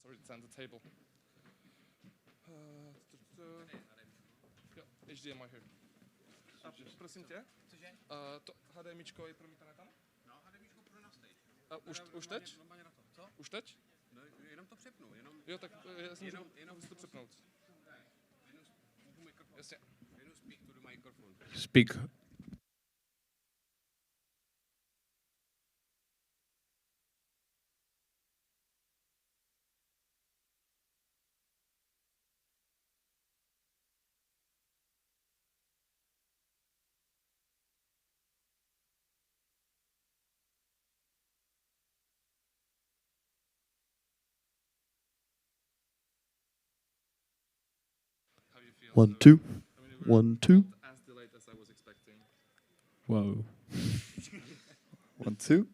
Sorry, it's on the table. Jo, HDMI here. A prosím tě, to HDMIčko je promítané tam? No, HDMIčko pro na stage. Už teď? Co? Už teď? No, jenom to přepnu, Jo, tak já si můžu to přepnout. Jasně. Jenom speak to the microphone. Speak. How you feel? 1, 2. I mean, we were 1, 2. not as delayed as I was expecting. Whoa. 1, 2.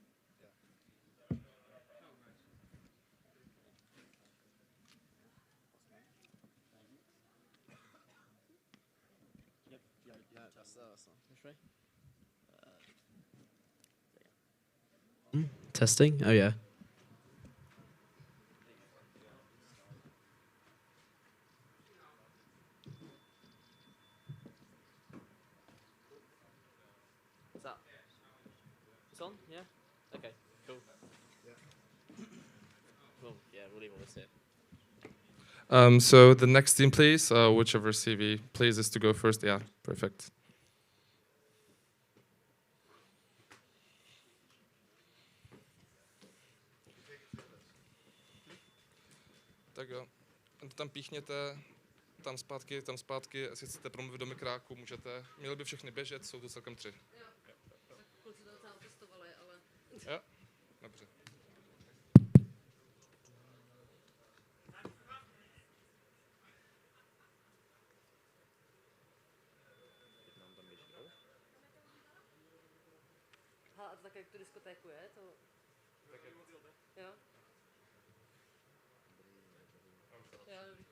Testing? Oh, yeah. Is that? It's on? Yeah? Okay, cool. Well, yeah, we'll leave all this here. So the next team, please. Whichever CV pleases to go first. Yeah, perfect. Tak jo. Tam píchněte, tam zpátky, jestli chcete promluvit do mikráku, můžete. Měli by všechny běžet, jsou tu celkem 3. Jo. Tak kluci to docela testovali, ale... Jo, dobře. Ha, a to tak, jak tu diskotéku je, to... Jo? Jo, dobrý.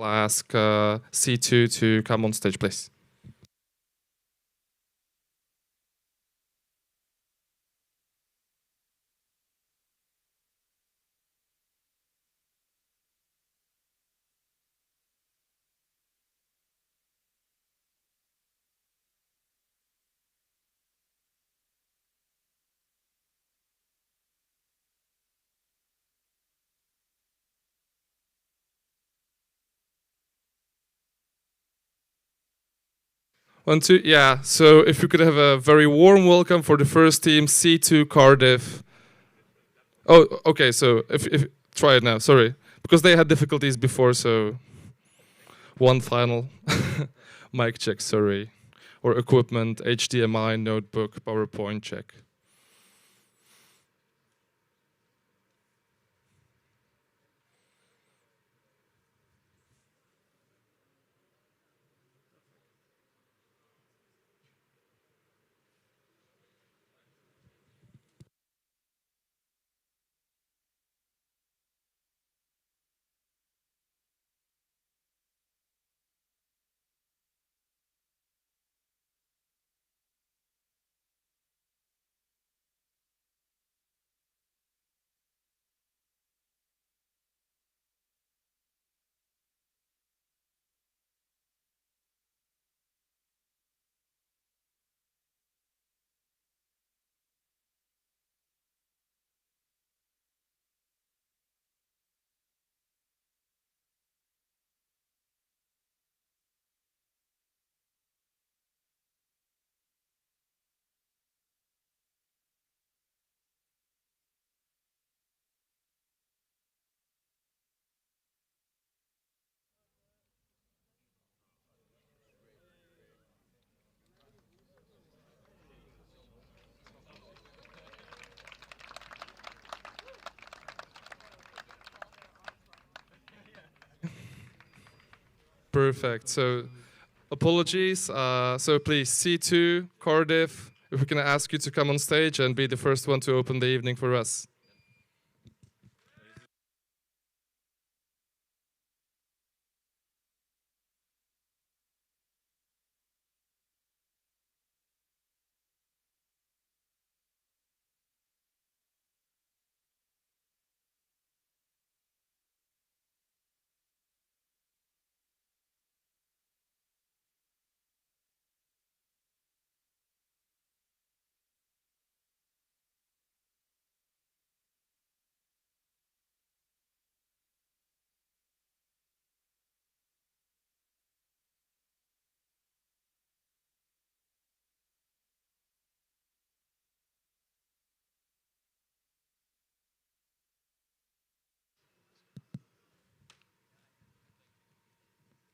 I'll ask C2 to come on stage, please. One, two, yeah. So if we could have a very warm welcome for the first team, C2 Cardiff. Oh, okay. So if try it now. Sorry, because they had difficulties before. So one final mic check. Sorry, or equipment, HDMI, notebook, PowerPoint check. Perfect. So apologies. So please, C2, Cardiff, if we can ask you to come on stage and be the first one to open the evening for us.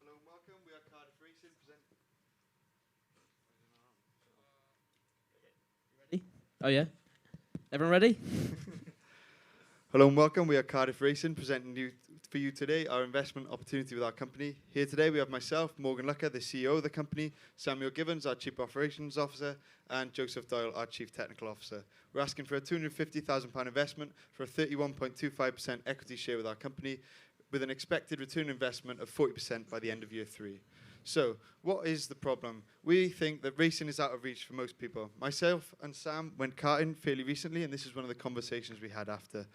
Hello and welcome. We are Cardiff Racing presenting. Ready? Oh yeah. Everyone ready? Hello and welcome. We are Cardiff Racing presenting for you today our investment opportunity with our company. Here today we have myself, Morgan Lucker, the CEO of the company, Samuel Gibbons, our Chief Operations Officer, and Joseph Doyle, our Chief Technical Officer. We're asking for a £250,000 investment for a 31.25% equity share with our company, with an expected return on investment of 40% by the end of year 3. So, what is the problem? We think that racing is out of reach for most people. Myself and Sam went karting fairly recently, and this is one of the conversations we had after.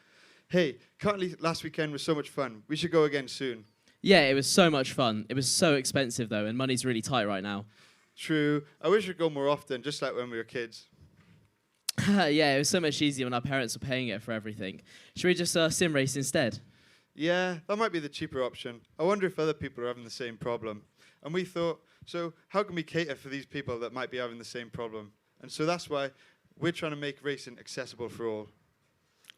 Hey, karting last weekend was so much fun. We should go again soon. Yeah, it was so much fun. It was so expensive though, and money's really tight right now. True. I wish we'd go more often, just like when we were kids. Yeah, it was so much easier when our parents were paying it for everything. Should we just sim race instead? Yeah, that might be the cheaper option. I wonder if other people are having the same problem. And we thought, so how can we cater for these people that might be having the same problem? And so that's why we're trying to make racing accessible for all.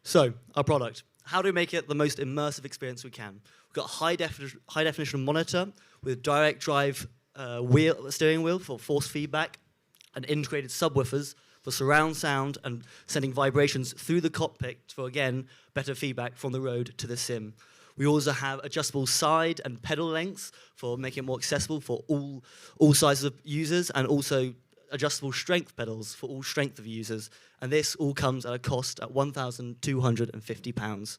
So, our product. How do we make it the most immersive experience we can? We've got a high definition monitor with direct drive steering wheel for force feedback and integrated subwoofers for surround sound and sending vibrations through the cockpit for, again, better feedback from the road to the sim. We also have adjustable side and pedal lengths for making it more accessible for all sizes of users, and also adjustable strength pedals for all strength of users. And this all comes at a cost at £1,250.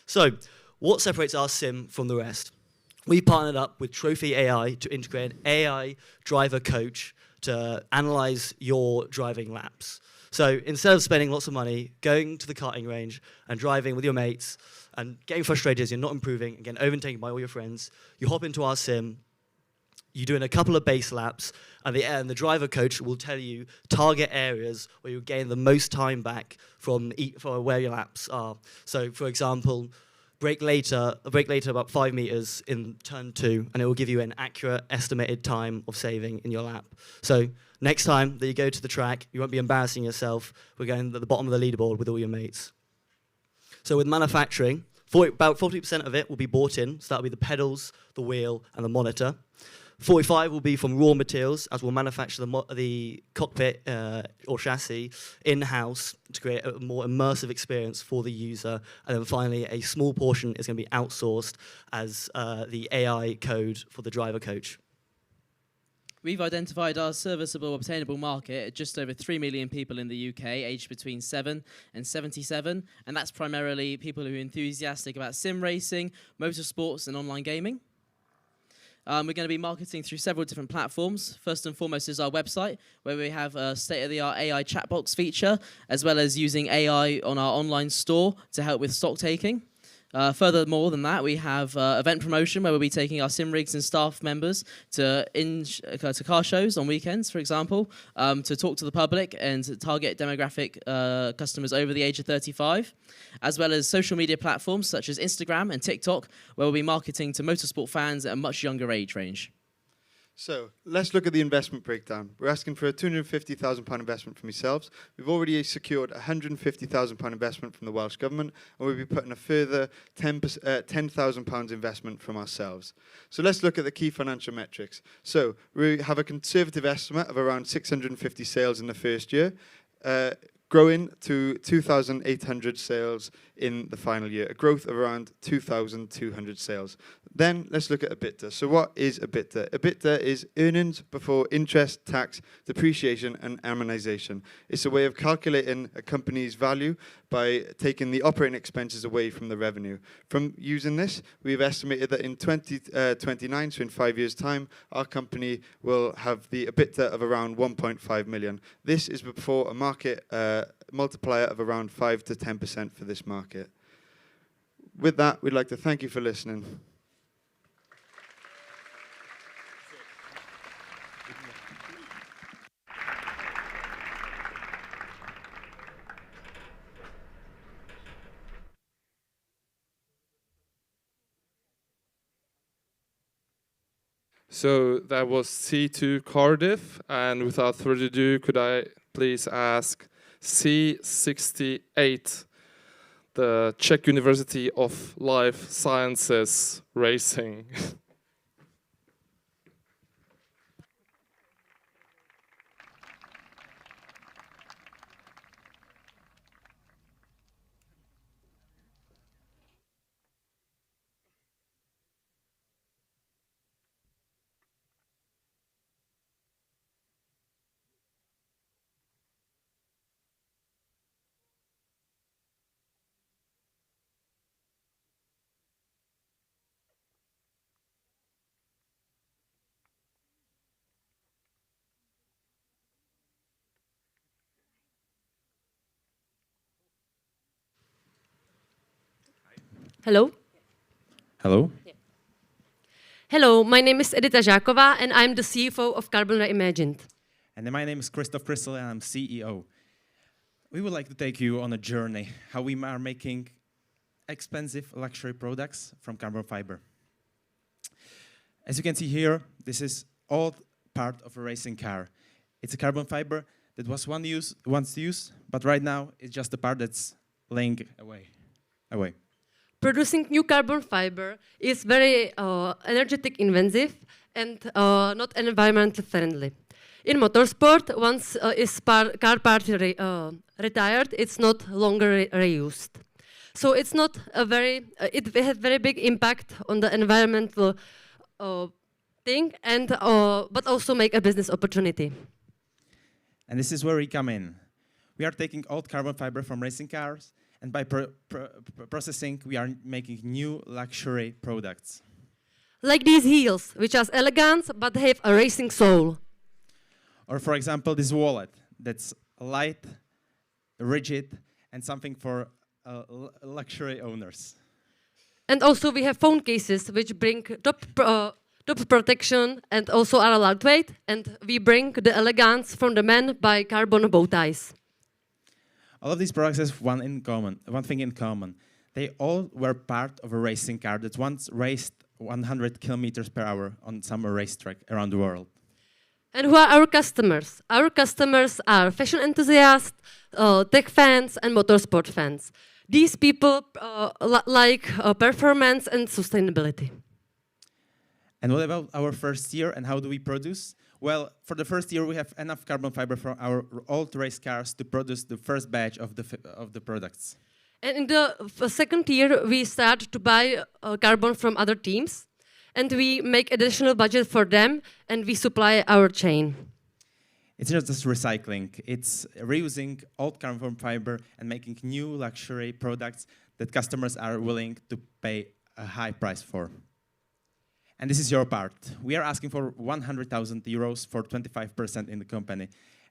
So, what separates our sim from the rest? We partnered up with Trophy AI to integrate an AI driver coach to analyze your driving laps. So instead of spending lots of money going to the karting range and driving with your mates and getting frustrated as you're not improving and getting overtaken by all your friends, you hop into our sim, you do in a couple of base laps, and the driver coach will tell you target areas where you'll gain the most time back from where your laps are. So, for example, brake later about 5 meters in turn 2, and it will give you an accurate estimated time of saving in your lap. So next time that you go to the track, you won't be embarrassing yourself. We're going at the bottom of the leaderboard with all your mates. So with manufacturing, about 40% of it will be bought in. So that'll be the pedals, the wheel, and the monitor. 45 will be from raw materials, as we'll manufacture the cockpit or chassis in-house to create a more immersive experience for the user. And then finally, a small portion is going to be outsourced as the AI code for the driver coach. We've identified our serviceable obtainable market at just over 3 million people in the UK, aged between 7 and 77, and that's primarily people who are enthusiastic about sim racing, motorsports, and online gaming. We're going to be marketing through several different platforms. First and foremost is our website, where we have a state-of-the-art AI chat box feature, as well as using AI on our online store to help with stock taking. Furthermore than that, we have event promotion, where we'll be taking our sim rigs and staff members to car shows on weekends, for example, to talk to the public and to target demographic customers over the age of 35, as well as social media platforms such as Instagram and TikTok, where we'll be marketing to motorsport fans at a much younger age range. So let's look at the investment breakdown. We're asking for a £250,000 investment from yourselves. We've already secured a £150,000 investment from the Welsh Government, and we'll be putting a further £10,000 investment from ourselves. So let's look at the key financial metrics. So we have a conservative estimate of around 650 sales in the first year, growing to 2,800 sales in the final year, a growth of around 2,200 sales. Then let's look at EBITDA. So what is EBITDA? EBITDA is earnings before interest, tax, depreciation, and amortization. It's a way of calculating a company's value by taking the operating expenses away from the revenue. From using this, we've estimated that in 2029, so in 5 years' time, our company will have the EBITDA of around 1.5 million. This is before a market multiplier of around 5 to 10% for this market. With that, we'd like to thank you for listening. So that was C2 Cardiff, and without further ado, could I please ask C68, the Czech University of Life Sciences Racing. Hello. Hello. Hello, my name is Edita Žáková and I'm the CFO of Carbon Reimagined. And my name is Christoph Christel and I'm CEO. We would like to take you on a journey how we are making expensive luxury products from carbon fiber. As you can see here, this is all part of a racing car. It's a carbon fiber that was once used, but right now it's just a part that's laying away. Producing new carbon fiber is very energetic intensive and not environmentally friendly. In motorsport, once car part retired, it's not longer reused. So it's not a it has very big impact on the environmental thing, and but also make a business opportunity. And this is where we come in. We are taking old carbon fiber from racing cars, and by processing, we are making new luxury products. Like these heels, which are elegant but have a racing soul. Or for example, this wallet that's light, rigid, and something for luxury owners. And also we have phone cases which bring top protection and also are lightweight, and we bring the elegance from the men by carbon bow ties. All of these products have one thing in common. They all were part of a racing car that once raced 100 kilometers per hour on some racetrack around the world. And who are our customers? Our customers are fashion enthusiasts, tech fans, and motorsport fans. These people like performance and sustainability. And what about our first year and how do we produce? Well, for the first year, we have enough carbon fiber from our old race cars to produce the first batch of the products. And in the second year, we start to buy carbon from other teams, and we make additional budget for them, and we supply our chain. It's not just recycling, it's reusing old carbon fiber and making new luxury products that customers are willing to pay a high price for. And this is your part. We are asking for 100,000 euros for 25% in the company.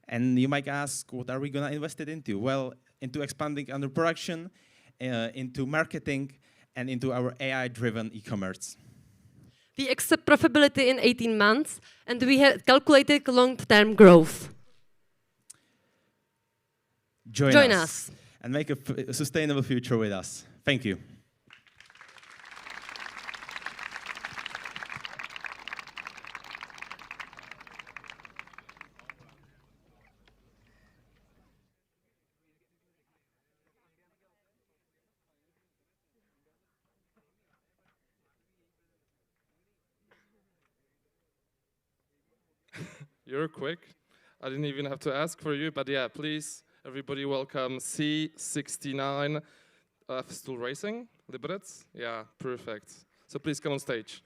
And you might ask, what are we going to invest it into? Well, into expanding under production, into marketing, and into our AI-driven e-commerce. We accept profitability in 18 months, and we have calculated long-term growth. Join us and make a sustainable future with us. Thank you. You're quick. I didn't even have to ask for you, but yeah, please, everybody welcome C69 Still Racing, Liberec. Yeah, perfect. So please come on stage.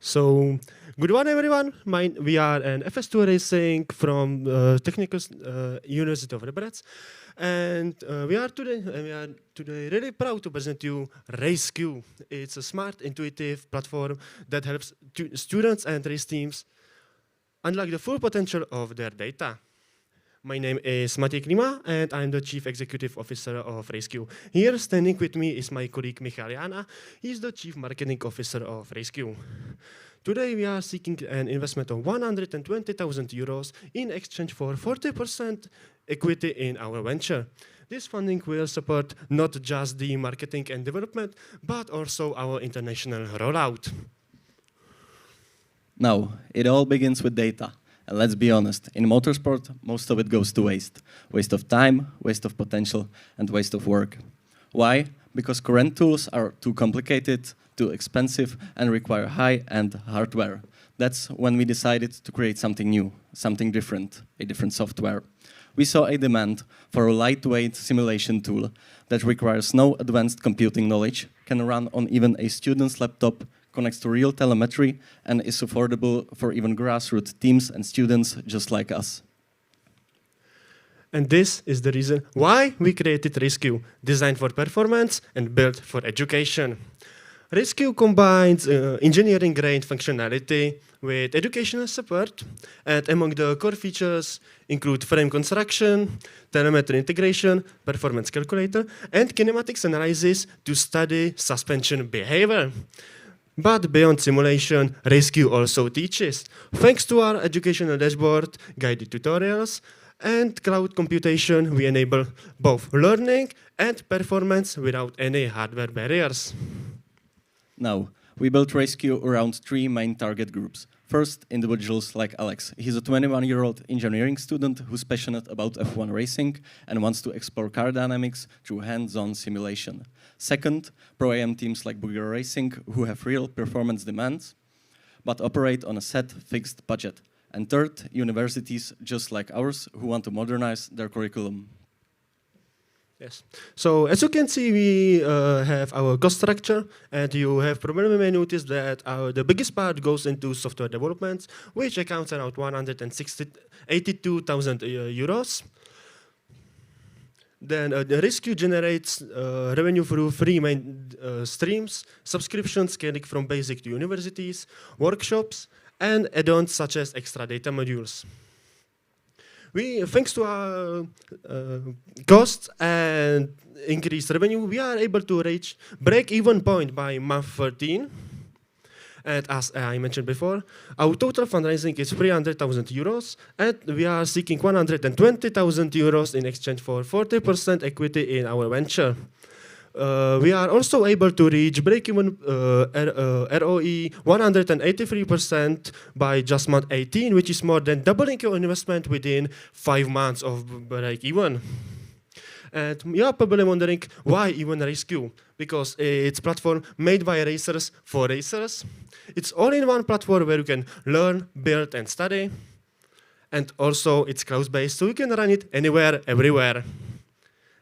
So, good morning, everyone. We are an FS2 Racing from Technical University of Liberec, and we are today really proud to present you RaceQ. It's a smart, intuitive platform that helps students and race teams unlock the full potential of their data. My name is Matěj Klima, and I'm the Chief Executive Officer of RaceQ. Here, standing with me, is my colleague Michal Jana. He's the Chief Marketing Officer of RaceQ. Today, we are seeking an investment of 120,000 euros in exchange for 40% equity in our venture. This funding will support not just the marketing and development, but also our international rollout. Now, it all begins with data. And let's be honest, in motorsport, most of it goes to waste. Waste of time, waste of potential, and waste of work. Why? Because current tools are too complicated, too expensive, and require high-end hardware. That's when we decided to create something new, something different, a different software. We saw a demand for a lightweight simulation tool that requires no advanced computing knowledge, can run on even a student's laptop, connects to real telemetry, and is affordable for even grassroots teams and students just like us. And this is the reason why we created RaceQ, designed for performance and built for education. RaceQ combines engineering-grade functionality with educational support, and among the core features include frame construction, telemetry integration, performance calculator, and kinematics analysis to study suspension behavior. But beyond simulation, RaceQ also teaches. Thanks to our educational dashboard, guided tutorials, and cloud computation, we enable both learning and performance without any hardware barriers. Now, we built RaceQ around three main target groups. First, individuals like Alex. He's a 21-year-old engineering student who's passionate about F1 racing and wants to explore car dynamics through hands-on simulation. Second, pro-AM teams like Booger Racing who have real performance demands, but operate on a set, fixed budget. And third, universities just like ours who want to modernize their curriculum. Yes. So as you can see, we have our cost structure, and you have probably may notice that the biggest part goes into software development, which accounts around 182,000 euros. Then the RaceQ generates revenue through three main streams: subscriptions scaling from basic to universities, workshops, and add-ons such as extra data modules. Thanks to our costs and increased revenue, we are able to reach break-even point by month 13. And as I mentioned before, our total fundraising is 300,000 euros, and we are seeking 120,000 euros in exchange for 40% equity in our venture. We are also able to reach break-even ROE 183% by just month 18, which is more than doubling your investment within 5 months of break-even. And you are probably wondering why even RaceQ? Because it's a platform made by racers for racers. It's all-in-one platform where you can learn, build, and study. And also it's cloud-based, so you can run it anywhere, everywhere.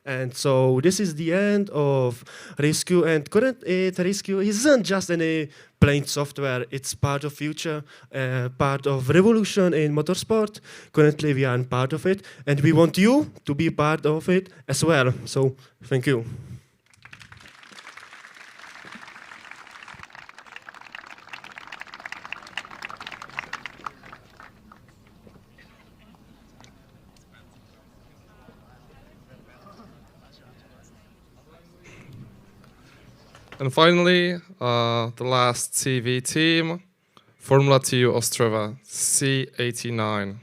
And so this is the end of RaceQ, and currently RaceQ isn't just any plain software, it's part of future, part of revolution in motorsport. Currently we are part of it, and we want you to be part of it as well. So thank you. And finally, the last TV team, Formula SAE Ostrava, C89.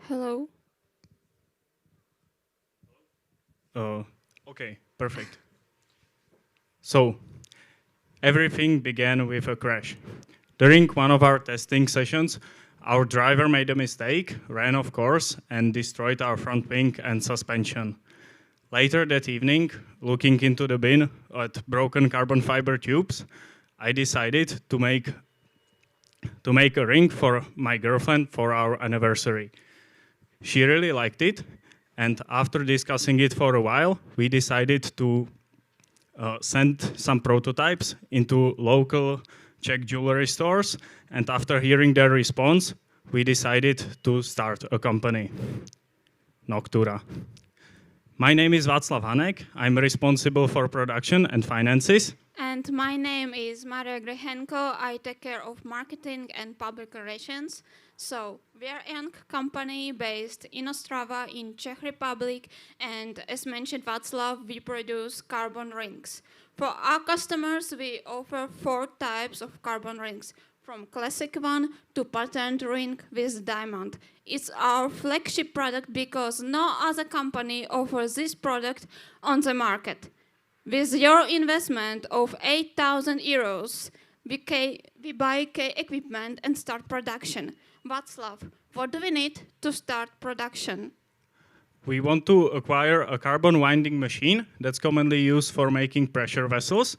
Hello. Okay, perfect. So, everything began with a crash. During one of our testing sessions, our driver made a mistake, ran off course, and destroyed our front wing and suspension. Later that evening, looking into the bin at broken carbon fiber tubes, I decided to make a ring for my girlfriend for our anniversary. She really liked it, and after discussing it for a while, we decided to send some prototypes into local Czech jewelry stores, and after hearing their response, we decided to start a company, Noctura. My name is Václav Hanek. I'm responsible for production and finances. And my name is Maria Grehenko. I take care of marketing and public relations. So we are a young company based in Ostrava in Czech Republic, and as mentioned Václav, we produce carbon rings. For our customers, we offer 4 types of carbon rings, from classic one to patterned ring with diamond. It's our flagship product because no other company offers this product on the market. With your investment of 8,000 euros, we buy K equipment and start production. Václav, what do we need to start production? We want to acquire a carbon winding machine that's commonly used for making pressure vessels,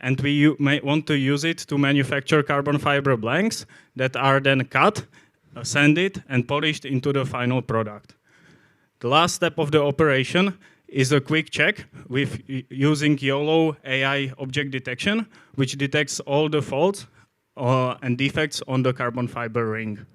and we may want to use it to manufacture carbon fiber blanks that are then cut, sanded, and polished into the final product. The last step of the operation is a quick check with using YOLO AI object detection, which detects all the faults and defects on the carbon fiber ring.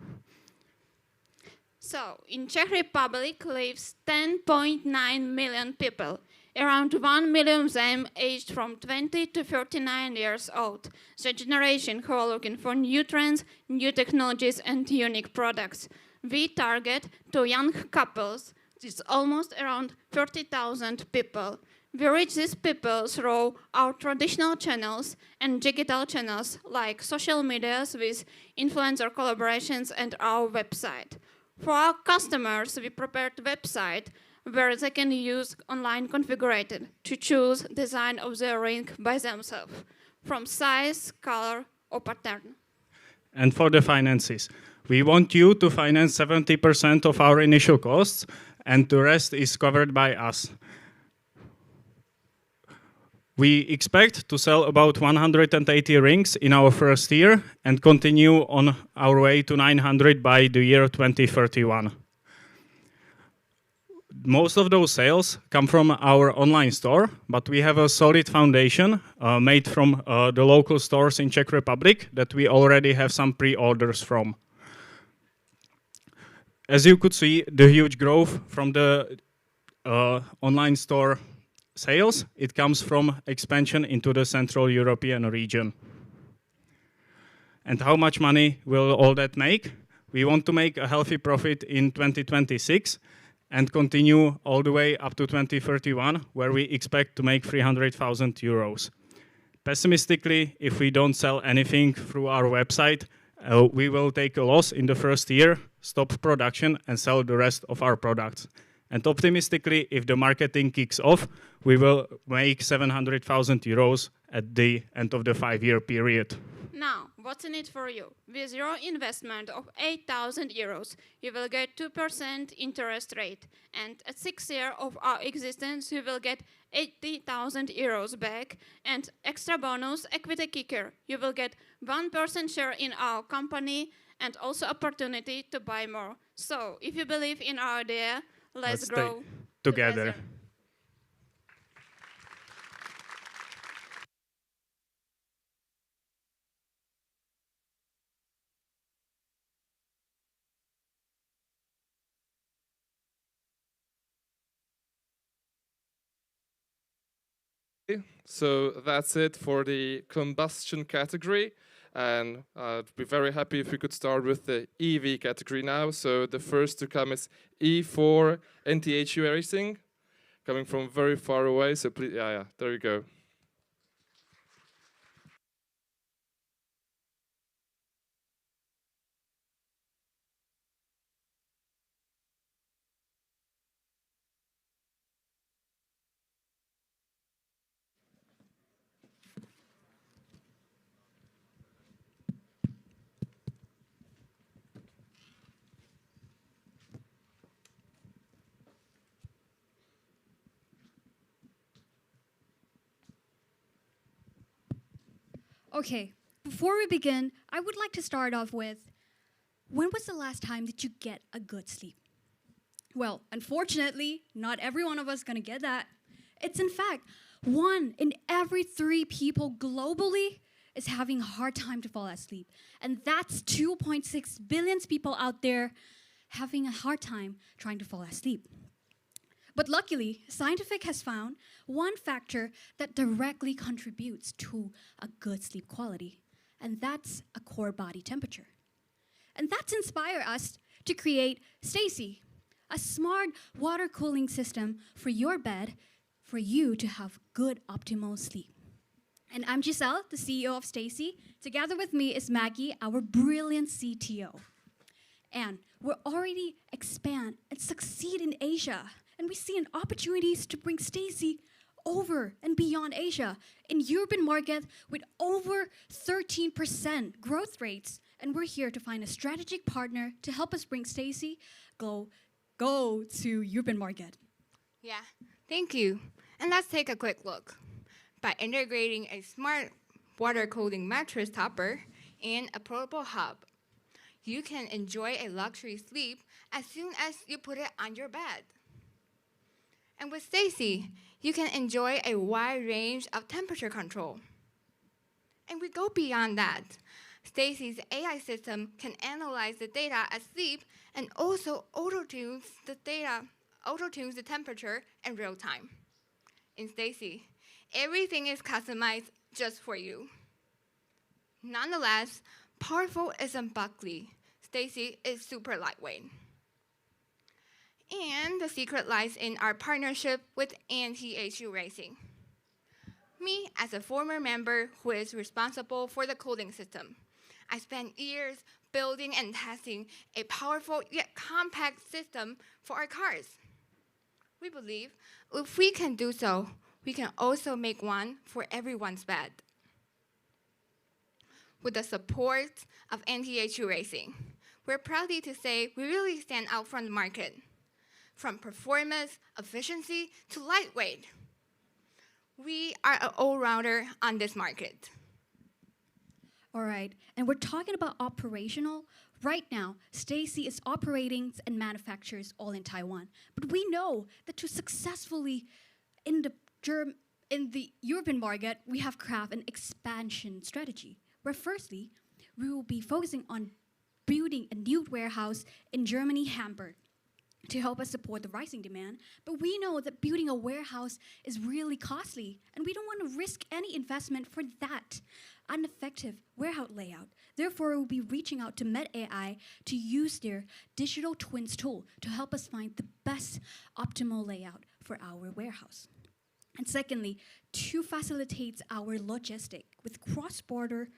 So, in Czech Republic lives 10.9 million people. Around 1 million of them aged from 20 to 39 years old. The generation who are looking for new trends, new technologies, and unique products. We target to young couples. It's almost around 30,000 people. We reach these people through our traditional channels and digital channels like social medias with influencer collaborations and our website. For our customers, we prepared a website where they can use online configurated to choose design of their ring by themselves, from size, color, or pattern. And for the finances, we want you to finance 70% of our initial costs, and the rest is covered by us. We expect to sell about 180 rings in our first year and continue on our way to 900 by the year 2031. Most of those sales come from our online store, but we have a solid foundation made from the local stores in Czech Republic that we already have some pre-orders from. As you could see, the huge growth from the online store sales, it comes from expansion into the Central European region. And how much money will all that make? We want to make a healthy profit in 2026 and continue all the way up to 2031, where we expect to make 300,000 euros. Pessimistically, if we don't sell anything through our website, we will take a loss in the first year, stop production, and sell the rest of our products. And optimistically, if the marketing kicks off, we will make 700,000 euros at the end of the 5-year period. Now, what's in it for you? With your investment of 8,000 euros, you will get 2% interest rate. And at 6 years of our existence, you will get 80,000 euros back. And extra bonus, equity kicker, you will get 1% share in our company and also opportunity to buy more. So, if you believe in our idea, let's grow together. So that's it for the combustion category. And I'd be very happy if we could start with the EV category now. So the first to come is E4 NTHU Racing, coming from very far away. So please, yeah, there you go. Okay, before we begin, I would like to start off with, when was the last time that you get a good sleep? Well, unfortunately, not every one of us is going to get that. It's in fact, 1 in every 3 people globally is having a hard time to fall asleep. And that's 2.6 billion people out there having a hard time trying to fall asleep. But luckily, scientific has found one factor that directly contributes to a good sleep quality, and that's a core body temperature. And that's inspired us to create Stacy, a smart water cooling system for your bed, for you to have good optimal sleep. And I'm Giselle, the CEO of Stacy. Together with me is Maggie, our brilliant CTO. And we're already expand and succeed in Asia. And we see an opportunities to bring Stacy over and beyond Asia in European market with over 13% growth rates. And we're here to find a strategic partner to help us bring Stacy go to European market. Yeah, thank you. And let's take a quick look. by integrating a smart water cooling mattress topper and a portable hub. You can enjoy a luxury sleep as soon as you put it on your bed. And with Stacy, you can enjoy a wide range of temperature control. And we go beyond that. Stacy's AI system can analyze the data asleep and also auto-tunes the temperature in real time. In Stacy, everything is customized just for you. Nonetheless, powerful isn't Buckley. Stacy is super lightweight. And the secret lies in our partnership with NTHU Racing. Me, as a former member who is responsible for the cooling system, I spent years building and testing a powerful yet compact system for our cars. We believe if we can do so, we can also make one for everyone's bed. With the support of NTHU Racing, we're proudly to say we really stand out from the market. From performance, efficiency, to lightweight. We are an all-rounder on this market. All right, and we're talking about operational. Right now, Stacy is operating and manufactures all in Taiwan. But we know that to successfully in the European market, we have crafted an expansion strategy, where firstly, we will be focusing on building a new warehouse in Germany, Hamburg, to help us support the rising demand. But we know that building a warehouse is really costly, and we don't want to risk any investment for that ineffective warehouse layout. Therefore, we'll be reaching out to MedAI to use their digital twins tool to help us find the best optimal layout for our warehouse. And secondly, to facilitate our logistic with cross-border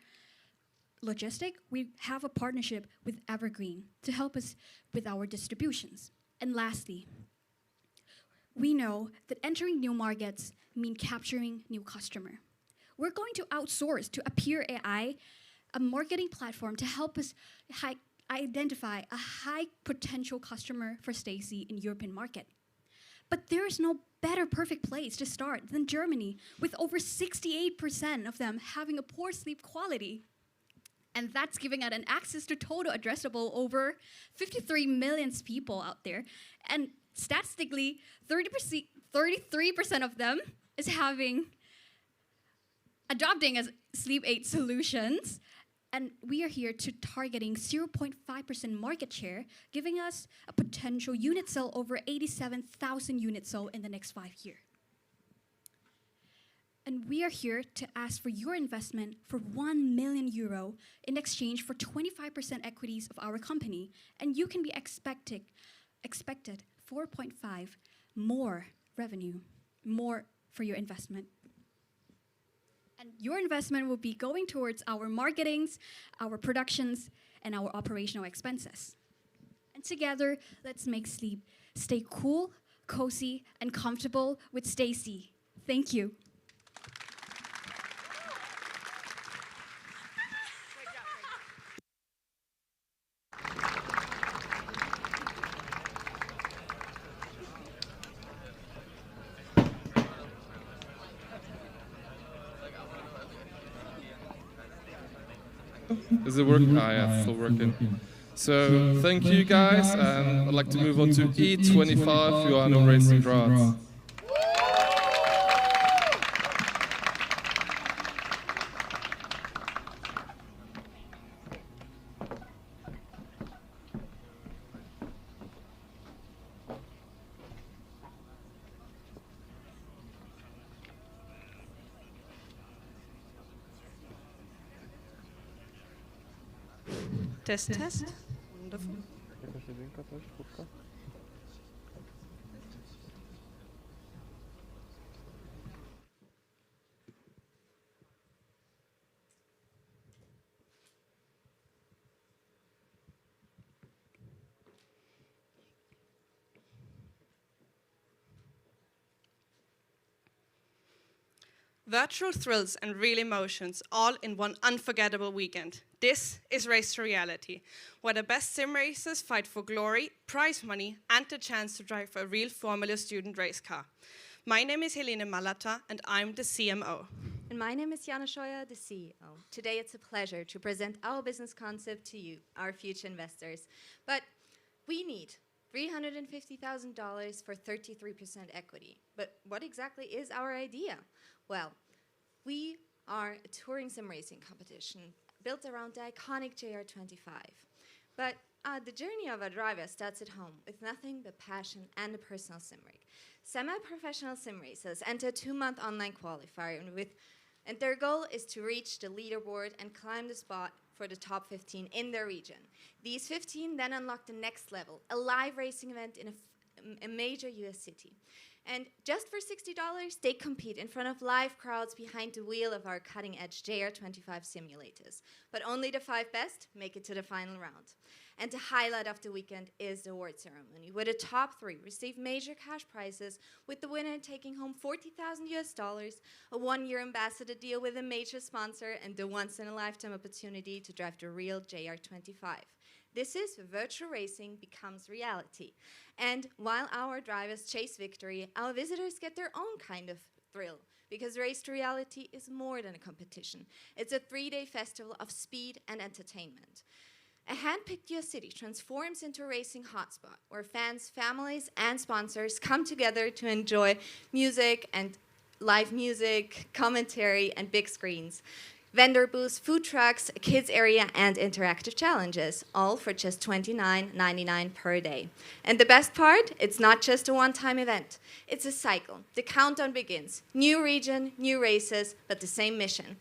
logistic, we have a partnership with Evergreen to help us with our distributions. And lastly, we know that entering new markets means capturing new customer. We're going to outsource to Appear AI, a marketing platform to help us identify a high potential customer for Stacy in European market. But there is no better perfect place to start than Germany, with over 68% of them having a poor sleep quality. And that's giving out an access to total addressable over 53 million people out there. And statistically, 33% of them is adopting as sleep aid solutions. And we are here to targeting 0.5% market share, giving us a potential unit sale over 87,000 units sold in the next 5 years. And we are here to ask for your investment for €1 million in exchange for 25% equities of our company. And you can be expected 4.5 more revenue, more for your investment. And your investment will be going towards our marketings, our productions, and our operational expenses. And together, let's make sleep stay cool, cozy, and comfortable with Stacy. Thank you. Is it working? Ah, yeah, it's still working. So, thank you guys, and I'd like to move on to E25, Johanna Racing Graz. Test, test. Wonderful. Virtual thrills and real emotions all in one unforgettable weekend. This is Race to Reality, where the best sim racers fight for glory, prize money, and the chance to drive a real Formula student race car. My name is Helene Malata, and I'm the CMO. And my name is Jana Scheuer, the CEO. Today it's a pleasure to present our business concept to you, our future investors. But we need $350,000 for 33% equity. But what exactly is our idea? Well, we are a touring sim racing competition built around the iconic JR25. But the journey of a driver starts at home with nothing but passion and a personal sim rig. Semi-professional sim racers enter a 2-month online qualifier and their goal is to reach the leaderboard and climb the spot for the top 15 in their region. These 15 then unlock the next level, a live racing event in a major US city. And just for $60, they compete in front of live crowds behind the wheel of our cutting-edge JR25 simulators. But only the 5 best make it to the final round. And the highlight of the weekend is the award ceremony, where the top 3 receive major cash prizes, with the winner taking home $40,000, a 1-year ambassador deal with a major sponsor, and the once-in-a-lifetime opportunity to drive the real JR25. This is where virtual racing becomes reality. And while our drivers chase victory, our visitors get their own kind of thrill, because Race to Reality is more than a competition. It's a 3-day festival of speed and entertainment. A hand-picked US city transforms into a racing hotspot where fans, families, and sponsors come together to enjoy music and live music, commentary, and big screens. Vendor booths, food trucks, a kids area, and interactive challenges, all for just $29.99 per day. And the best part, it's not just a one-time event. It's a cycle. The countdown begins. New region, new races, but the same mission.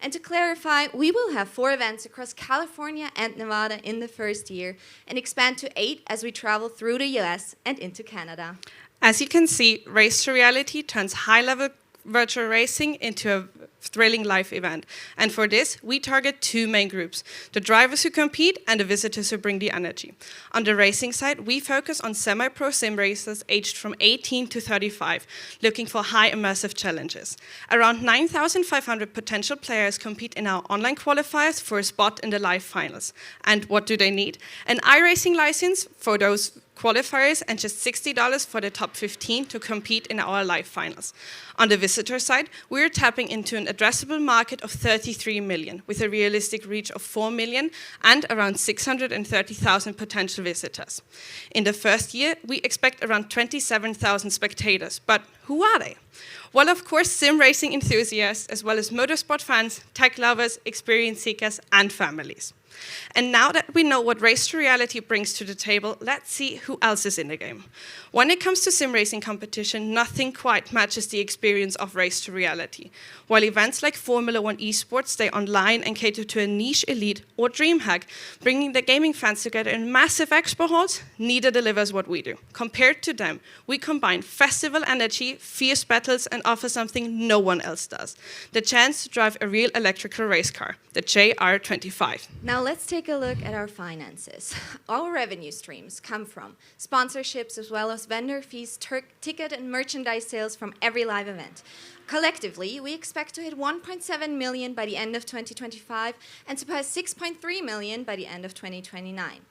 And to clarify, we will have 4 events across California and Nevada in the first year and expand to 8 as we travel through the US and into Canada. As you can see, Race to Reality turns high-level virtual racing into a thrilling live event. And for this, we target 2 main groups, the drivers who compete and the visitors who bring the energy. On the racing side, we focus on semi-pro sim racers aged from 18 to 35, looking for high immersive challenges. Around 9,500 potential players compete in our online qualifiers for a spot in the live finals. And what do they need? An iRacing license for those qualifiers and just $60 for the top 15 to compete in our live finals. On the visitor side, we're tapping into an addressable market of 33 million with a realistic reach of 4 million and around 630,000 potential visitors. In the first year, we expect around 27,000 spectators, but who are they? Well, of course, sim racing enthusiasts, as well as motorsport fans, tech lovers, experience seekers, and families. And now that we know what Race to Reality brings to the table, let's see who else is in the game. When it comes to sim racing competition, nothing quite matches the experience of Race to Reality. While events like Formula 1 esports stay online and cater to a niche elite, or DreamHack, bringing the gaming fans together in massive expo halls, neither delivers what we do. Compared to them, we combine festival energy, fierce battles, and offer something no one else does: the chance to drive a real electrical race car, the JR25. Now let's take a look at our finances. Our revenue streams come from sponsorships as well as vendor fees, ticket and merchandise sales from every live event. Collectively, we expect to hit 1.7 million by the end of 2025 and surpass 6.3 million by the end of 2029.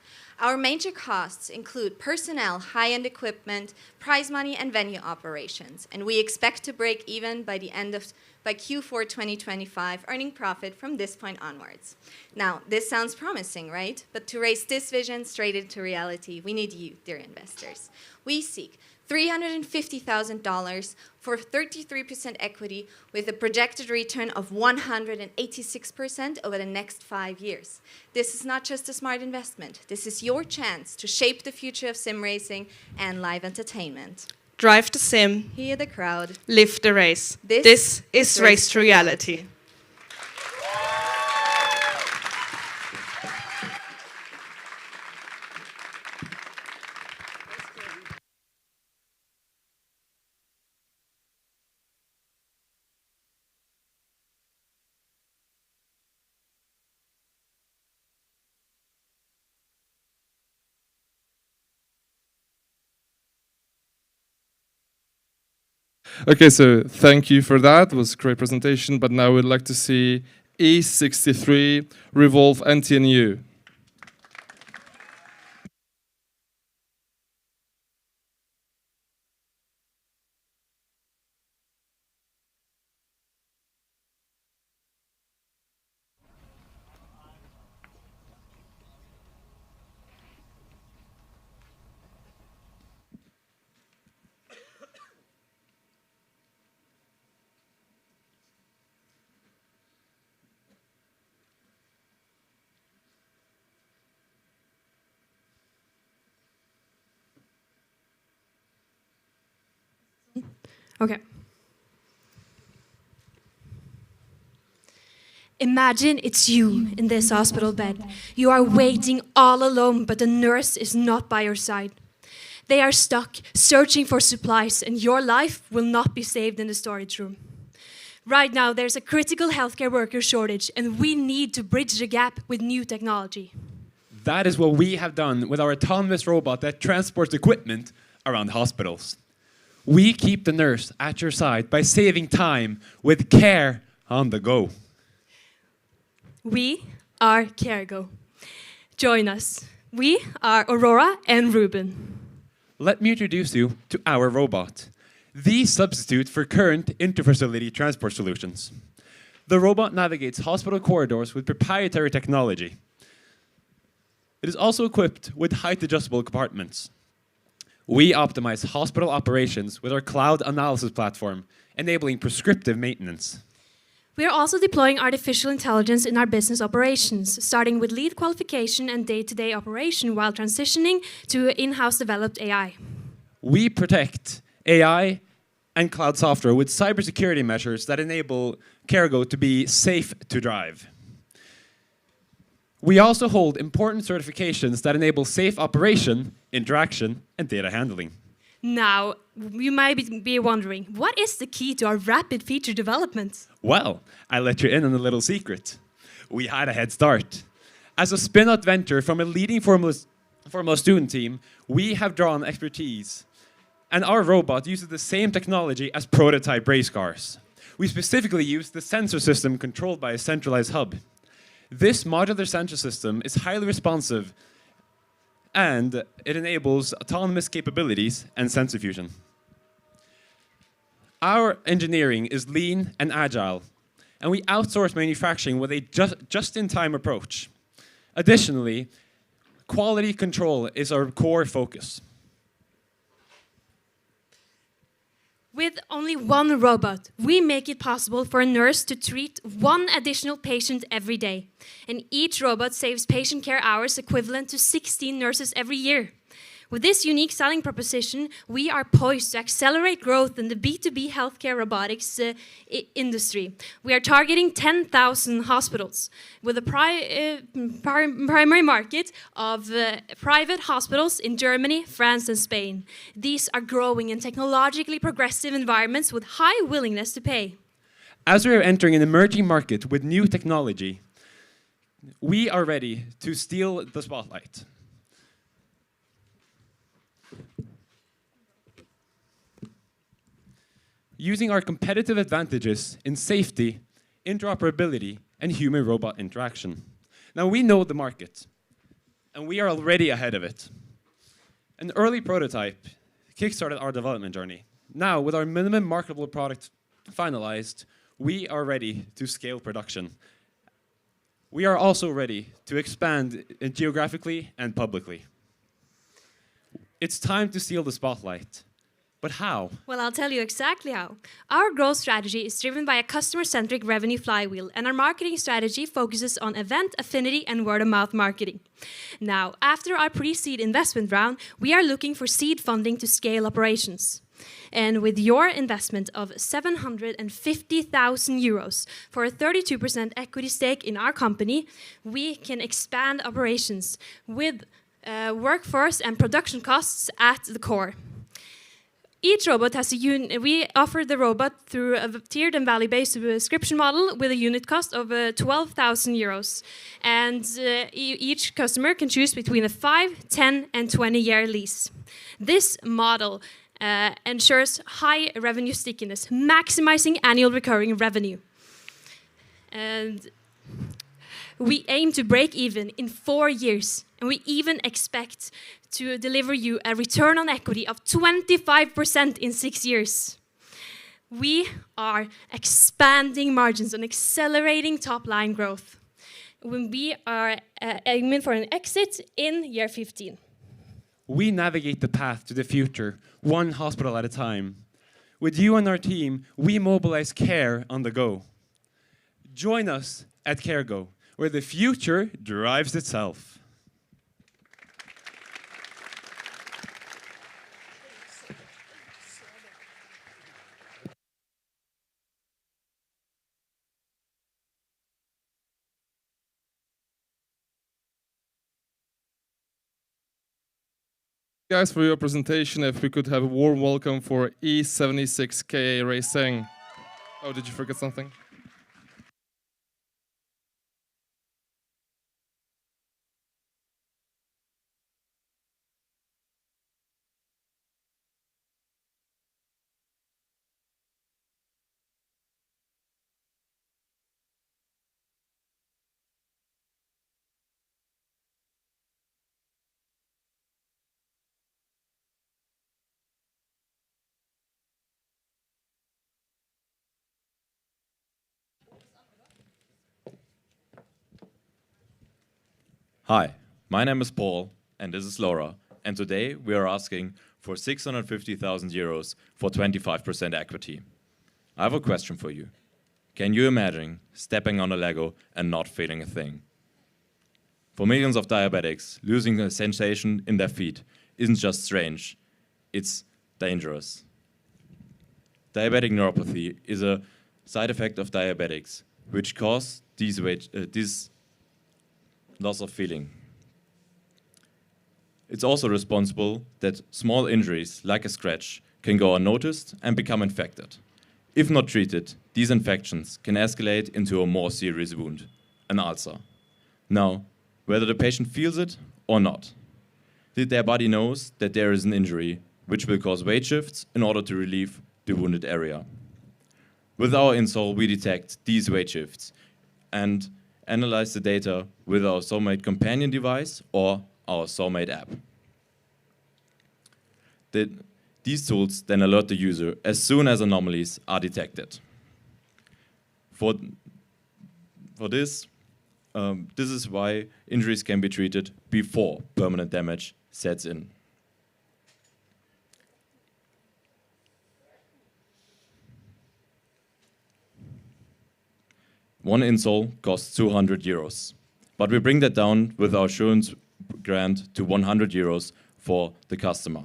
Our major costs include personnel, high-end equipment, prize money, and venue operations, and we expect to break even by Q4 2025, earning profit from this point onwards. Now, this sounds promising, right? But to raise this vision straight into reality, we need you, dear investors. We seek $350,000 for 33% equity with a projected return of 186% over the next 5 years. This is not just a smart investment. This is your chance to shape the future of sim racing and live entertainment. Drive the sim. Hear the crowd. Live the race. This is Race to Reality. Okay, so thank you for that. It was a great presentation. But now we'd like to see E63 Revolve NTNU. Okay. Imagine it's you in this hospital bed. You are waiting all alone, but the nurse is not by your side. They are stuck, searching for supplies, and your life will not be saved in the storage room. Right now, there's a critical healthcare worker shortage, and we need to bridge the gap with new technology. That is what we have done with our autonomous robot that transports equipment around hospitals. We keep the nurse at your side by saving time with care on the go. We are CareGo. Join us. We are Aurora and Ruben. Let me introduce you to our robot, the substitute for current interfacility transport solutions. The robot navigates hospital corridors with proprietary technology. It is also equipped with height-adjustable compartments. We optimize hospital operations with our cloud analysis platform, enabling prescriptive maintenance. We are also deploying artificial intelligence in our business operations, starting with lead qualification and day-to-day operation while transitioning to in-house developed AI. We protect AI and cloud software with cybersecurity measures that enable CareGo to be safe to drive. We also hold important certifications that enable safe operation, interaction, and data handling. Now, you might be wondering, what is the key to our rapid feature development? Well, I'll let you in on a little secret. We had a head start. As a spin-out venture from a leading Formula student team, we have drawn expertise. And our robot uses the same technology as prototype race cars. We specifically use the sensor system controlled by a centralized hub. This modular sensor system is highly responsive and it enables autonomous capabilities and sensor fusion. Our engineering is lean and agile, and we outsource manufacturing with a just-in-time approach. Additionally, quality control is our core focus. With only one robot, we make it possible for a nurse to treat one additional patient every day. And each robot saves patient care hours equivalent to 16 nurses every year. With this unique selling proposition, we are poised to accelerate growth in the B2B healthcare robotics industry. We are targeting 10,000 hospitals with a primary market of private hospitals in Germany, France, and Spain. These are growing in technologically progressive environments with high willingness to pay. As we are entering an emerging market with new technology, we are ready to steal the spotlight. Using our competitive advantages in safety, interoperability, and human-robot interaction. Now, we know the market, and we are already ahead of it. An early prototype kickstarted our development journey. Now, with our minimum marketable product finalized, we are ready to scale production. We are also ready to expand geographically and publicly. It's time to steal the spotlight. But how? Well, I'll tell you exactly how. Our growth strategy is driven by a customer-centric revenue flywheel, and our marketing strategy focuses on event, affinity, and word-of-mouth marketing. Now, after our pre-seed investment round, we are looking for seed funding to scale operations. And with your investment of 750,000 euros for a 32% equity stake in our company, we can expand operations with workforce and production costs at the core. Each robot has a unit. We offer the robot through a tiered and value-based subscription model with a unit cost of 12,000 euros. And each customer can choose between a 5, 10, and 20-year lease. This model ensures high revenue stickiness, maximizing annual recurring revenue. And we aim to break even in 4 years, and we even expect to deliver you a return on equity of 25% in 6 years. We are expanding margins and accelerating top-line growth. When we are aiming for an exit in year 15. We navigate the path to the future, one hospital at a time. With you and our team, we mobilize care on the go. Join us at CareGo, where the future drives itself. Guys, for your presentation, if we could have a warm welcome for E76KA Racing. Oh, did you forget something? Hi, my name is Paul, and this is Laura, and today we are asking for 650,000 euros for 25% equity. I have a question for you. Can you imagine stepping on a Lego and not feeling a thing? For millions of diabetics, losing a sensation in their feet isn't just strange, it's dangerous. Diabetic neuropathy is a side effect of diabetics, which cause this loss of feeling. It's also responsible that small injuries, like a scratch, can go unnoticed and become infected. If not treated, these infections can escalate into a more serious wound, an ulcer. Now, whether the patient feels it or not, their body knows that there is an injury, which will cause weight shifts in order to relieve the wounded area. With our insole, we detect these weight shifts and analyze the data with our Somite companion device or our Somite app. These tools then alert the user as soon as anomalies are detected. For this, this is why injuries can be treated before permanent damage sets in. One insole costs 200 euros, but we bring that down with our assurance grant to 100 euros for the customer.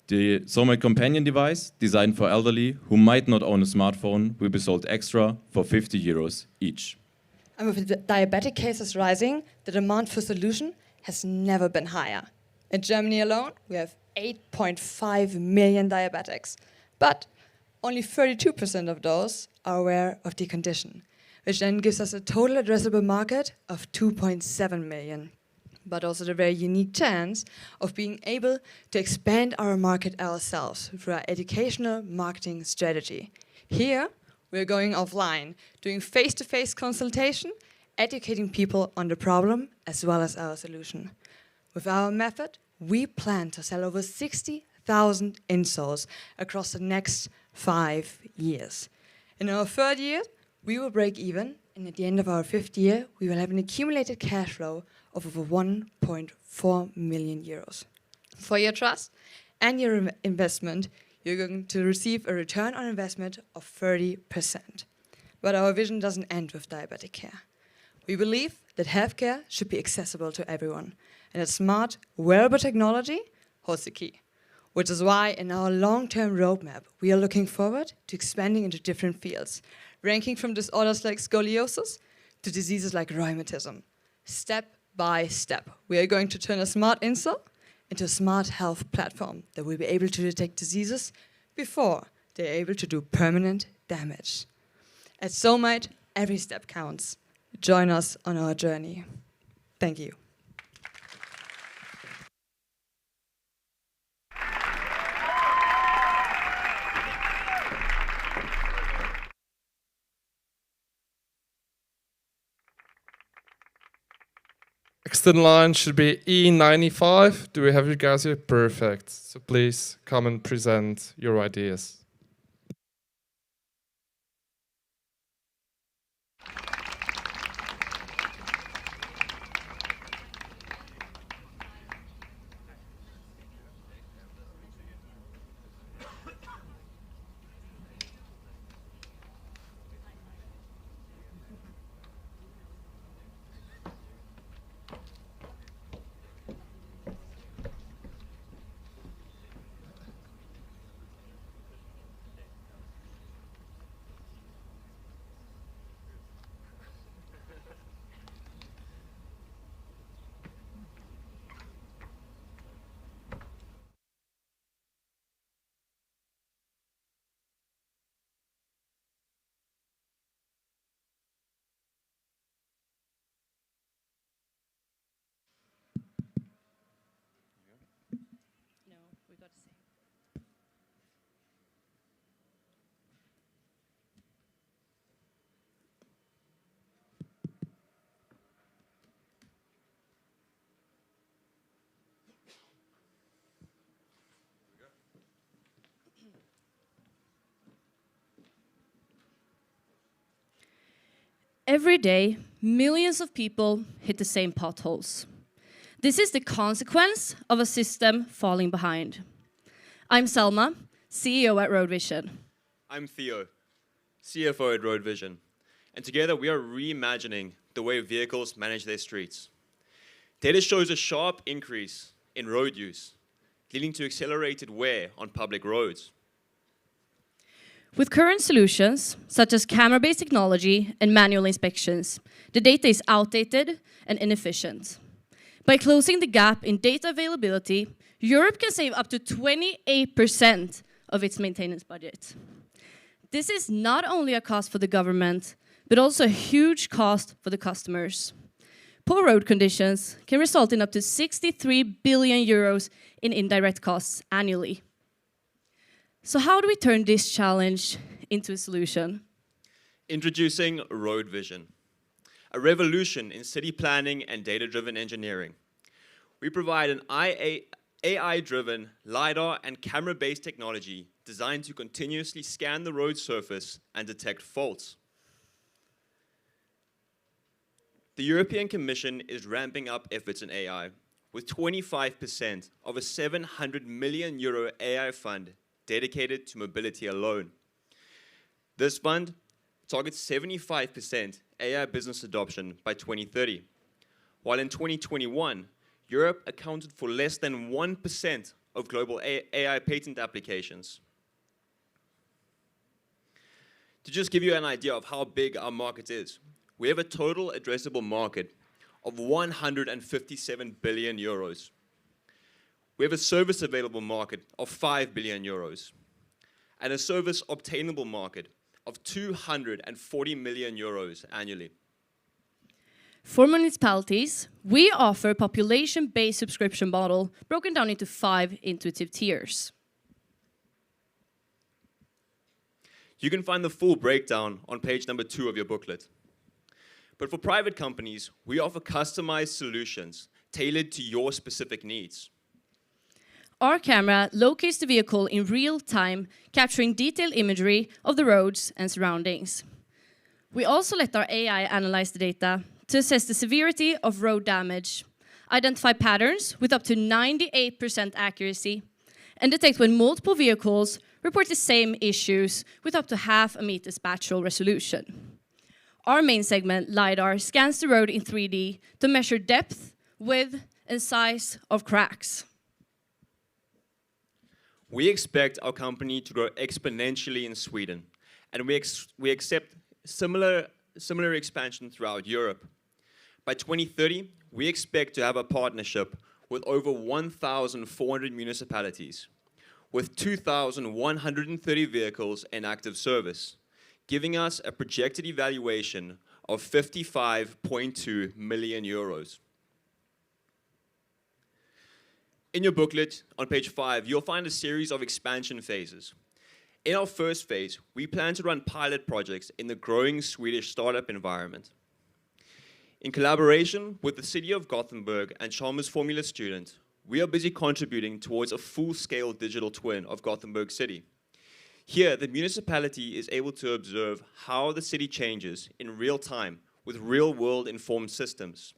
The Somite companion device, designed for elderly who might not own a smartphone, will be sold extra for 50 euros each. And with the diabetic cases rising, the demand for solution has never been higher. In Germany alone, we have 8.5 million diabetics, but only 32% of those are aware of the condition, which then gives us a total addressable market of 2.7 million. But also the very unique chance of being able to expand our market ourselves through our educational marketing strategy. Here, we're going offline, doing face-to-face consultation, educating people on the problem as well as our solution. With our method, we plan to sell over 60,000 insoles across the next 5 years. In our third year, we will break even, and at the end of our fifth year, we will have an accumulated cash flow of over 1.4 million euros. For your trust and your investment, you're going to receive a return on investment of 30%. But our vision doesn't end with diabetic care. We believe that healthcare should be accessible to everyone, and that smart, wearable technology holds the key. Which is why in our long-term roadmap, we are looking forward to expanding into different fields, ranking from disorders like scoliosis to diseases like rheumatism. Step by step, we are going to turn a smart insole into a smart health platform that will be able to detect diseases before they're able to do permanent damage. At Somite, every step counts. Join us on our journey. Thank you. Next in line should be E95. Do we have you guys here? Perfect. So please come and present your ideas. Every day, millions of people hit the same potholes. This is the consequence of a system falling behind. I'm Selma, CEO at RoadVision. I'm Theo, CFO at RoadVision. And together we are reimagining the way vehicles manage their streets. Data shows a sharp increase in road use, leading to accelerated wear on public roads. With current solutions, such as camera-based technology and manual inspections, the data is outdated and inefficient. By closing the gap in data availability, Europe can save up to 28% of its maintenance budget. This is not only a cost for the government, but also a huge cost for the customers. Poor road conditions can result in up to 63 billion euros in indirect costs annually. So how do we turn this challenge into a solution? Introducing RoadVision, a revolution in city planning and data-driven engineering. We provide an AI-driven LiDAR and camera-based technology designed to continuously scan the road surface and detect faults. The European Commission is ramping up efforts in AI, with 25% of a 700 million euro AI fund dedicated to mobility alone. This fund targets 75% AI business adoption by 2030, while in 2021, Europe accounted for less than 1% of global AI patent applications. To just give you an idea of how big our market is, we have a total addressable market of 157 billion euros. We have a service available market of 5 billion euros and a service obtainable market of 240 million euros annually. For municipalities, we offer a population-based subscription model broken down into 5 intuitive tiers. You can find the full breakdown on page number 2 of your booklet. But for private companies, we offer customized solutions tailored to your specific needs. Our camera locates the vehicle in real time, capturing detailed imagery of the roads and surroundings. We also let our AI analyze the data to assess the severity of road damage, identify patterns with up to 98% accuracy, and detect when multiple vehicles report the same issues with up to half a meter spatial resolution. Our main segment, LiDAR, scans the road in 3D to measure depth, width, and size of cracks. We expect our company to grow exponentially in Sweden, and we accept similar expansion throughout Europe. By 2030, we expect to have a partnership with over 1,400 municipalities, with 2,130 vehicles in active service, giving us a projected evaluation of 55.2 million euros. In your booklet, on page 5, you'll find a series of expansion phases. In our first phase, we plan to run pilot projects in the growing Swedish startup environment. In collaboration with the city of Gothenburg and Chalmers Formula student, we are busy contributing towards a full-scale digital twin of Gothenburg City. Here, the municipality is able to observe how the city changes in real time with real-world informed systems.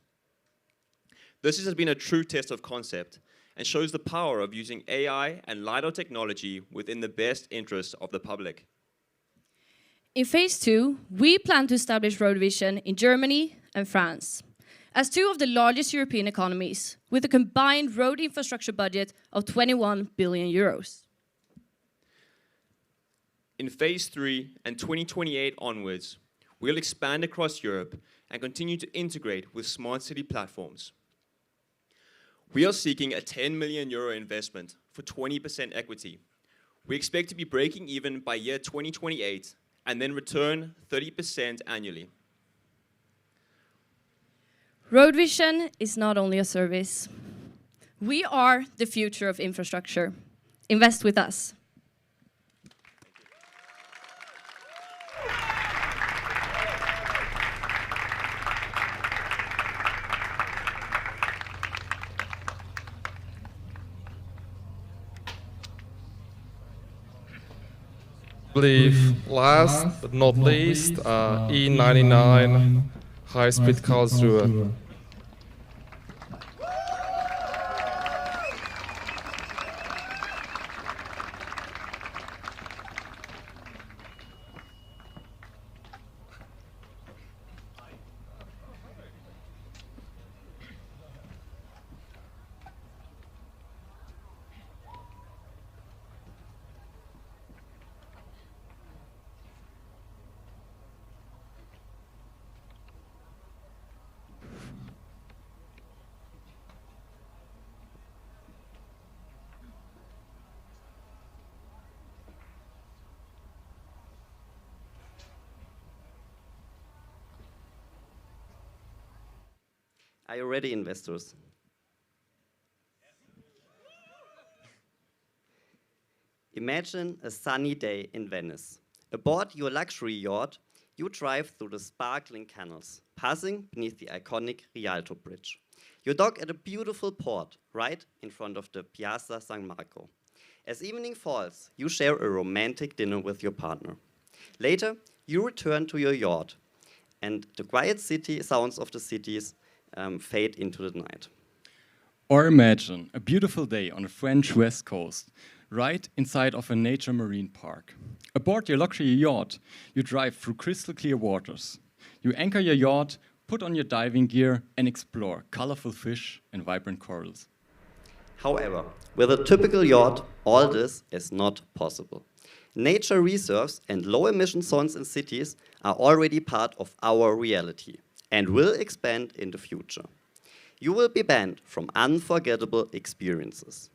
This has been a true test of concept and shows the power of using AI and LiDAR technology within the best interests of the public. In phase 2, we plan to establish RoadVision in Germany and France, as 2 of the largest European economies, with a combined road infrastructure budget of 21 billion euros. In phase 3 and 2028 onwards, we'll expand across Europe and continue to integrate with smart city platforms. We are seeking a 10 million euro investment for 20% equity. We expect to be breaking even by year 2028 and then return 30% annually. RoadVision is not only a service. We are the future of infrastructure. Invest with us. believe last but not least, E99 high-speed Karlsruhe. Are you ready, investors? Imagine a sunny day in Venice. Aboard your luxury yacht, you drive through the sparkling canals, passing beneath the iconic Rialto Bridge. You dock at a beautiful port, right in front of the Piazza San Marco. As evening falls, you share a romantic dinner with your partner. Later, you return to your yacht, and the quiet city sounds of the cities fade into the night. Or imagine a beautiful day on the French west coast, right inside of a nature marine park. Aboard your luxury yacht, you drive through crystal clear waters. You anchor your yacht, put on your diving gear, and explore colorful fish and vibrant corals. However, with a typical yacht, all this is not possible. Nature reserves and low-emission zones in cities are already part of our reality and will expand in the future. You will be banned from unforgettable experiences.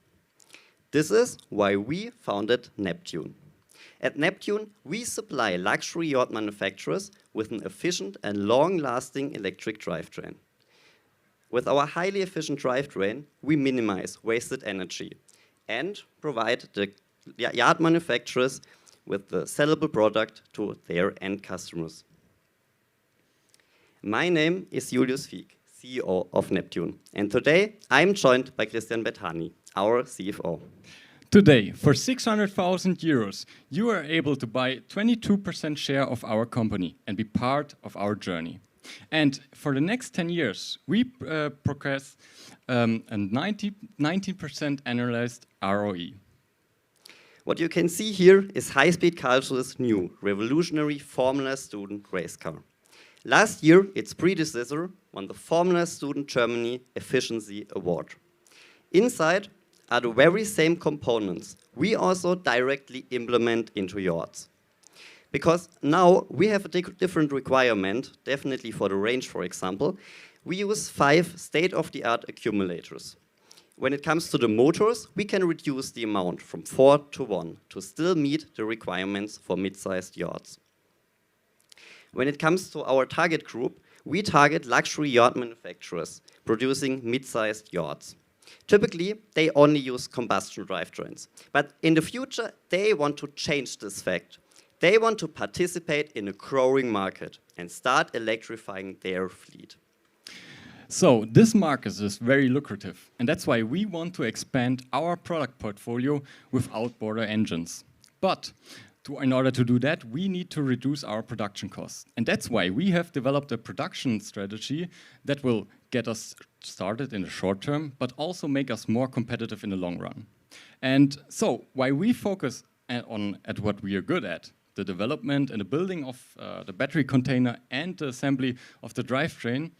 This is why we founded Neptune. At Neptune, we supply luxury yacht manufacturers with an efficient and long-lasting electric drivetrain. With our highly efficient drivetrain, we minimize wasted energy and provide the yacht manufacturers with the sellable product to their end customers. My name is Julius Fiek, CEO of Neptune, and today I'm joined by Christian Bettani, our CFO. Today, for 600,000 euros, you are able to buy 22% share of our company and be part of our journey. And for the next 10 years, we progress a 19% annualized ROE. What you can see here is high-speed Karlsruhe's new revolutionary Formula student race car. Last year, its predecessor won the Formula Student Germany Efficiency Award. Inside are the very same components we also directly implement into yachts. Because now we have a different requirement, definitely for the range, for example. We use 5 state-of-the-art accumulators. When it comes to the motors, we can reduce the amount from 4 to 1 to still meet the requirements for mid-sized yachts. When it comes to our target group, we target luxury yacht manufacturers producing mid-sized yachts. Typically, they only use combustion drivetrains. But in the future, they want to change this fact. They want to participate in a growing market and start electrifying their fleet. So this market is very lucrative, and that's why we want to expand our product portfolio with outboard engines. But in order to do that, we need to reduce our production costs. And that's why we have developed a production strategy that will get us started in the short term, but also make us more competitive in the long run. And so why we focus at what we are good at, the development and the building of the battery container and the assembly of the drivetrain,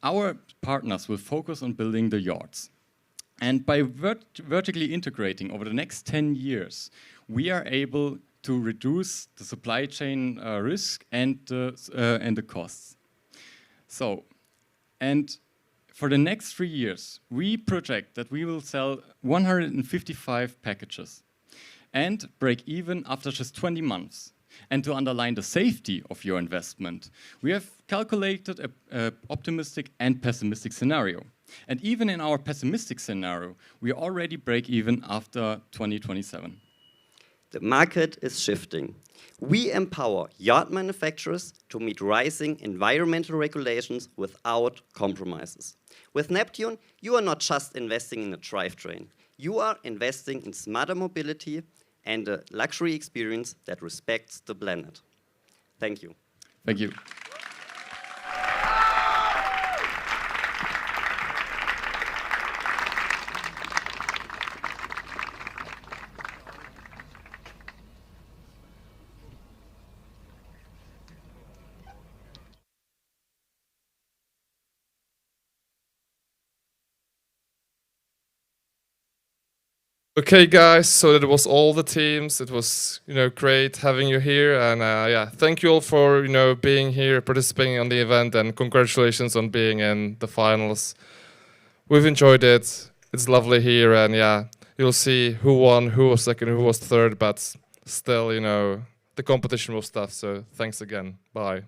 our partners will focus on building the yachts. And by vertically integrating over the next 10 years, we are able to reduce the supply chain risk and the costs. So, and for the next 3 years, we project that we will sell 155 packages and break even after just 20 months. And to underline the safety of your investment, we have calculated an optimistic and pessimistic scenario. And even in our pessimistic scenario, we already break even after 2027. The market is shifting. We empower yacht manufacturers to meet rising environmental regulations without compromises. With Neptune, you are not just investing in a drivetrain. You are investing in smarter mobility, and a luxury experience that respects the planet. Thank you. Thank you. Okay, guys, so that was all the teams. It was, great having you here, and yeah, thank you all for, being here, participating on the event, and congratulations on being in the finals. We've enjoyed it. It's lovely here, and yeah, you'll see who won, who was second, who was third, but still, the competition was tough. So thanks again. Bye.